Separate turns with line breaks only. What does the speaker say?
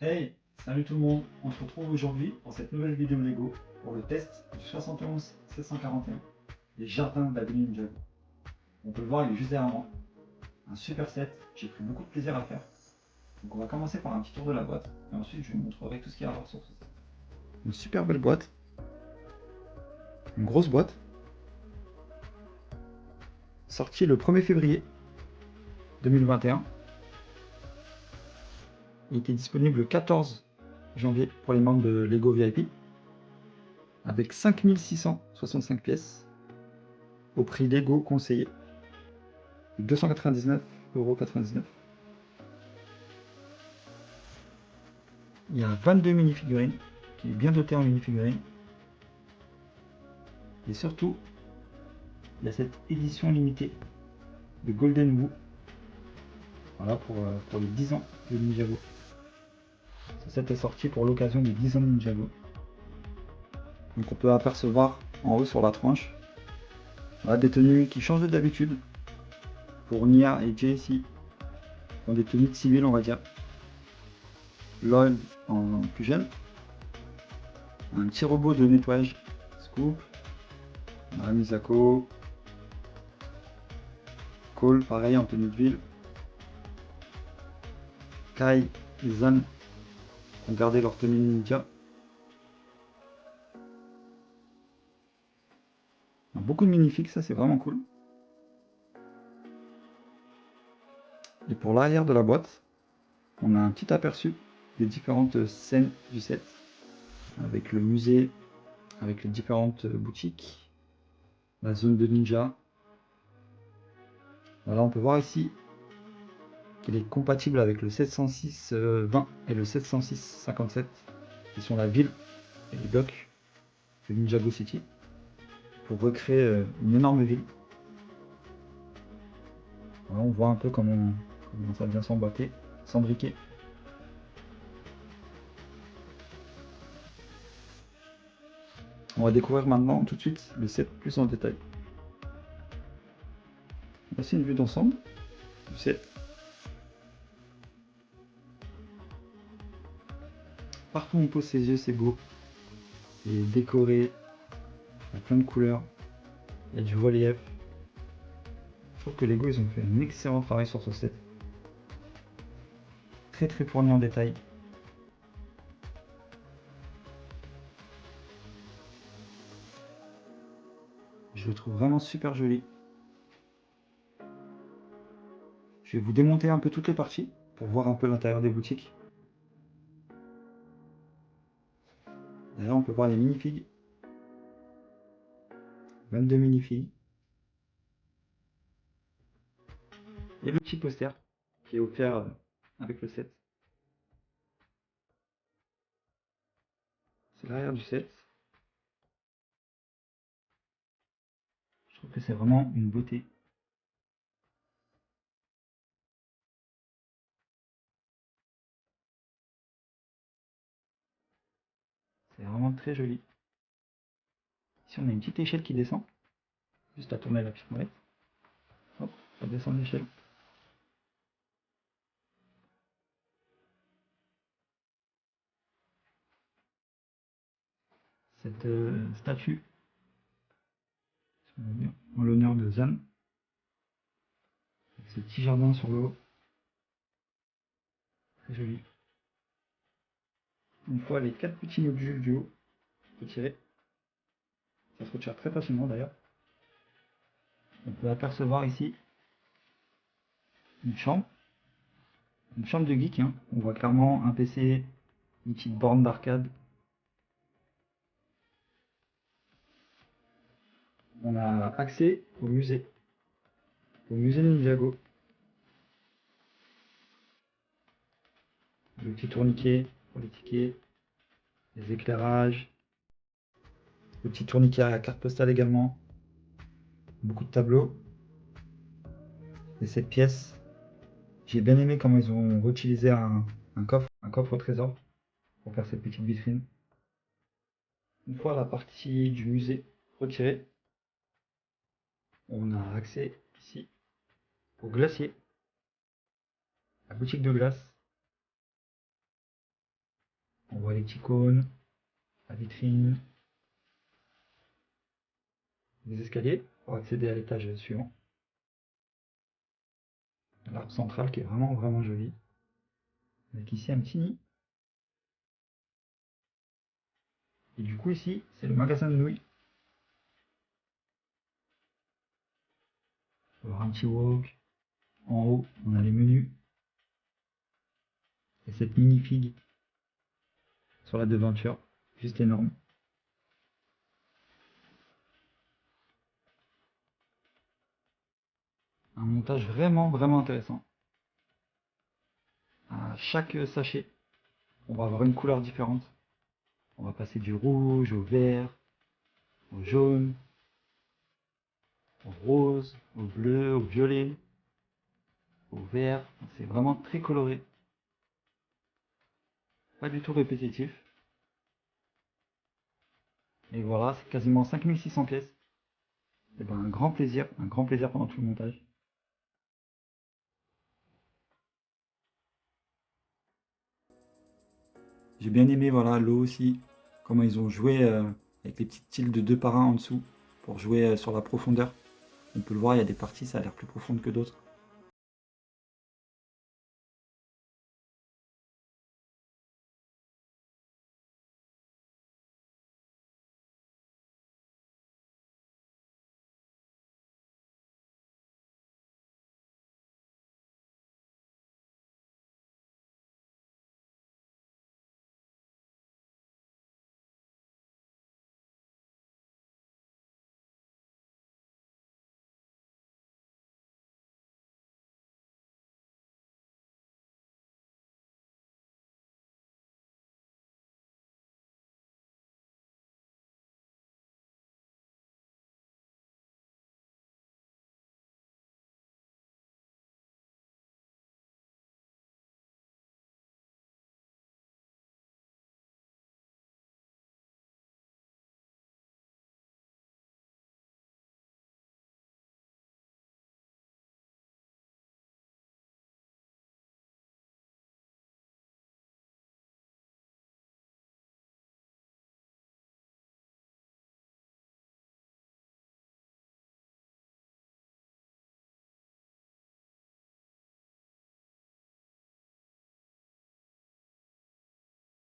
Hey, salut tout le monde, on se retrouve aujourd'hui pour cette nouvelle vidéo Lego pour le test du 71 741, les jardins d'Adeline Ninjago. On peut le voir, il est juste derrière moi. Un super set, j'ai pris beaucoup de plaisir à le faire. Donc on va commencer par un petit tour de la boîte, et ensuite je vous montrerai tout ce qu'il y a à voir sur ce set. Une super belle boîte, une grosse boîte, sortie le 1er février 2021. Il était disponible le 14 janvier pour les membres de Lego VIP, avec 5665 pièces, au prix Lego conseillé, 299,99 €. Il y a 22 mini-figurines, qui est bien doté en mini-figurines. Et surtout, il y a cette édition limitée de Golden Woo. Voilà, pour les 10 ans de Ninjago. Ce set est sorti pour l'occasion des 10 ans de Ninjago. Donc on peut apercevoir en haut sur la tranche, voilà, des tenues qui changent d'habitude. Pour Nia et JC, dans des tenues de civil, on va dire. Lloyd en plus jeune. Un petit robot de nettoyage, Scoop. Misako. Cole, pareil en tenue de ville. Kai et Zan ont gardé leur tenue ninja. Beaucoup de minifigs, ça c'est vraiment cool. Et pour l'arrière de la boîte, on a un petit aperçu des différentes scènes du set, avec le musée, avec les différentes boutiques, la zone de ninja. Voilà, on peut voir ici qu'elle est compatible avec le 706-20 et le 706-57, qui sont la ville et les blocs de Ninjago City, pour recréer une énorme ville. Voilà, on voit un peu comment ça vient s'emboîter, s'embriquer. On va découvrir maintenant tout de suite le set plus en détail. Voici une vue d'ensemble du set. Partout où on pose ses yeux, c'est beau. C'est décoré, il y a plein de couleurs, il y a du relief. Je trouve que Lego ils ont fait un excellent travail sur ce set. Très très fourni en détail. Je le trouve vraiment super joli. Je vais vous démonter un peu toutes les parties pour voir un peu l'intérieur des boutiques. D'ailleurs, on peut voir les minifigs. 22 minifigs. Et le petit poster qui est offert avec le set. C'est l'arrière du set. Je trouve que c'est vraiment une beauté. C'est vraiment très joli. Ici, on a une petite échelle qui descend. Juste à tourner la petite molette. Hop, ça descend l'échelle. Cette statue en l'honneur de Zan. Ce petit jardin sur l'eau. Très joli. Une fois les 4 petits modules du haut retirés. Ça se retire très facilement d'ailleurs. On peut apercevoir ici une chambre. Une chambre de geek. Hein. On voit clairement un PC, une petite borne d'arcade. On a accès au musée Ninjago. Le petit tourniquet pour les tickets, les éclairages, le petit tourniquet à la carte postale également, beaucoup de tableaux. Et cette pièce, j'ai bien aimé comment ils ont réutilisé un coffre au trésor pour faire cette petite vitrine. Une fois la partie du musée retirée, on a accès ici au glacier, la boutique de glace. voit les petits cônes, la vitrine, les escaliers pour accéder à l'étage suivant. L'arbre central qui est vraiment joli. Avec ici un petit nid. Et du coup ici, c'est le magasin de nouilles. On va avoir un petit wok. En haut, on a les menus. Et cette mini figue sur la devanture, juste énorme. Un montage vraiment intéressant. À chaque sachet, on va avoir une couleur différente. On va passer du rouge au vert, au jaune, au rose, au bleu, au violet, au vert. C'est vraiment très coloré. Pas du tout répétitif. Et voilà, c'est quasiment 5600 pièces. Et ben un grand plaisir pendant tout le montage. J'ai bien aimé voilà l'eau aussi, comment ils ont joué avec les petites tiles de 2 par 1 en dessous pour jouer sur la profondeur. On peut le voir, il y a des parties, ça a l'air plus profonde que d'autres.